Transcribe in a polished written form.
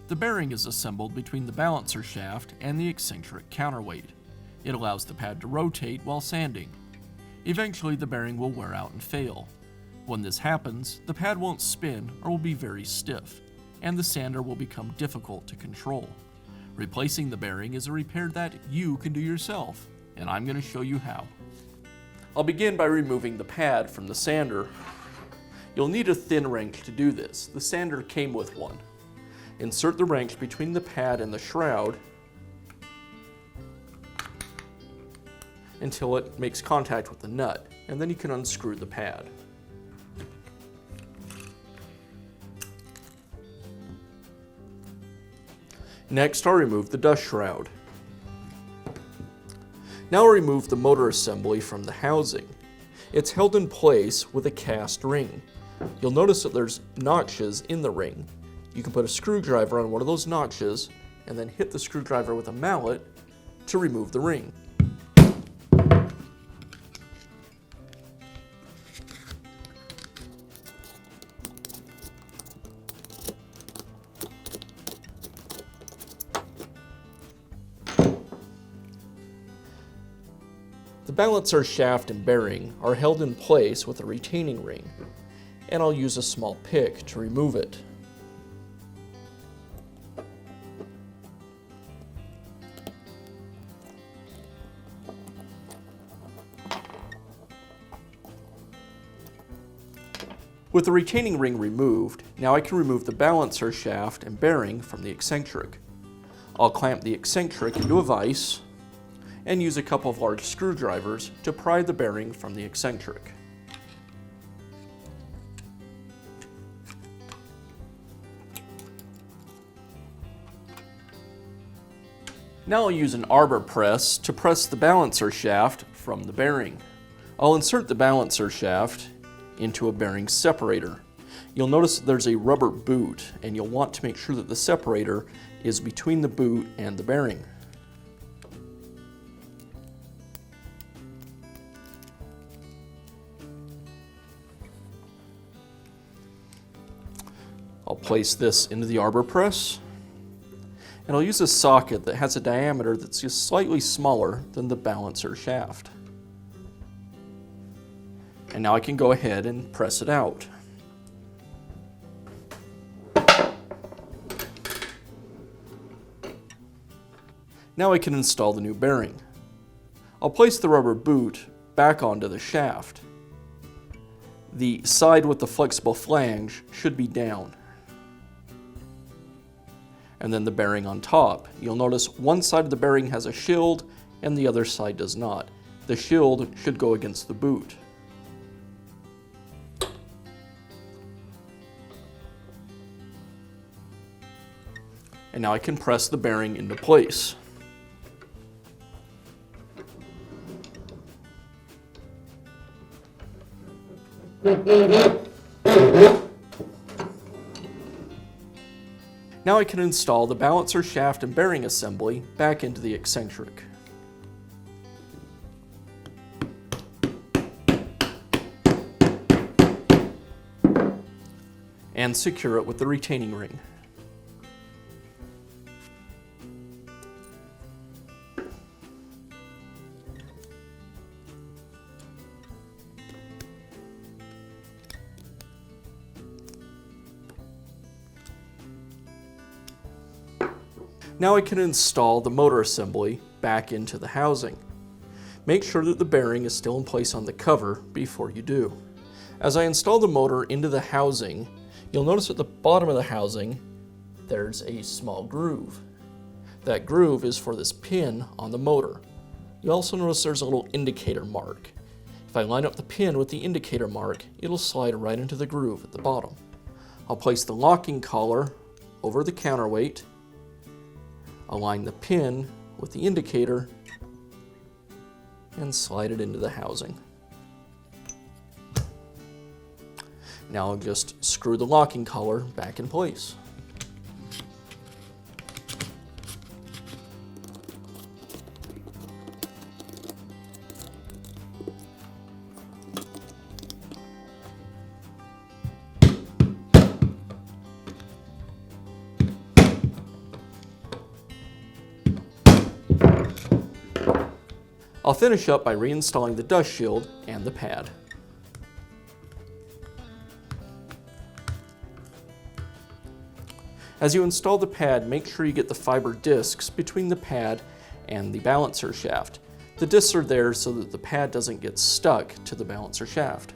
The bearing is assembled between the balancer shaft and the eccentric counterweight. It allows the pad to rotate while sanding. Eventually, the bearing will wear out and fail. When this happens, the pad won't spin or will be very stiff, and the sander will become difficult to control. Replacing the bearing is a repair that you can do yourself, and I'm going to show you how. I'll begin by removing the pad from the sander. You'll need a thin wrench to do this. The sander came with one. Insert the wrench between the pad and the shroud until it makes contact with the nut, and then you can unscrew the pad. Next, I'll remove the dust shroud. Now I'll remove the motor assembly from the housing. It's held in place with a cast ring. You'll notice that there's notches in the ring. You can put a screwdriver on one of those notches and then hit the screwdriver with a mallet to remove the ring. The balancer shaft and bearing are held in place with a retaining ring, and I'll use a small pick to remove it. With the retaining ring removed, now I can remove the balancer shaft and bearing from the eccentric. I'll clamp the eccentric into a vise and use a couple of large screwdrivers to pry the bearing from the eccentric. Now I'll use an arbor press to press the balancer shaft from the bearing. I'll insert the balancer shaft into a bearing separator. You'll notice that there's a rubber boot, and you'll want to make sure that the separator is between the boot and the bearing. I'll place this into the arbor press, and I'll use a socket that has a diameter that's just slightly smaller than the balancer shaft. And now I can go ahead and press it out. Now I can install the new bearing. I'll place the rubber boot back onto the shaft. The side with the flexible flange should be down. And then the bearing on top. You'll notice one side of the bearing has a shield and the other side does not. The shield should go against the boot. And now I can press the bearing into place. Now I can install the balancer shaft and bearing assembly back into the eccentric. And secure it with the retaining ring. Now I can install the motor assembly back into the housing. Make sure that the bearing is still in place on the cover before you do. As I install the motor into the housing, you'll notice at the bottom of the housing there's a small groove. That groove is for this pin on the motor. You also notice there's a little indicator mark. If I line up the pin with the indicator mark, it'll slide right into the groove at the bottom. I'll place the locking collar over the counterweight, align the pin with the indicator, and slide it into the housing. Now I'll just screw the locking collar back in place. I'll finish up by reinstalling the dust shield and the pad. As you install the pad, make sure you get the fiber discs between the pad and the balancer shaft. The discs are there so that the pad doesn't get stuck to the balancer shaft.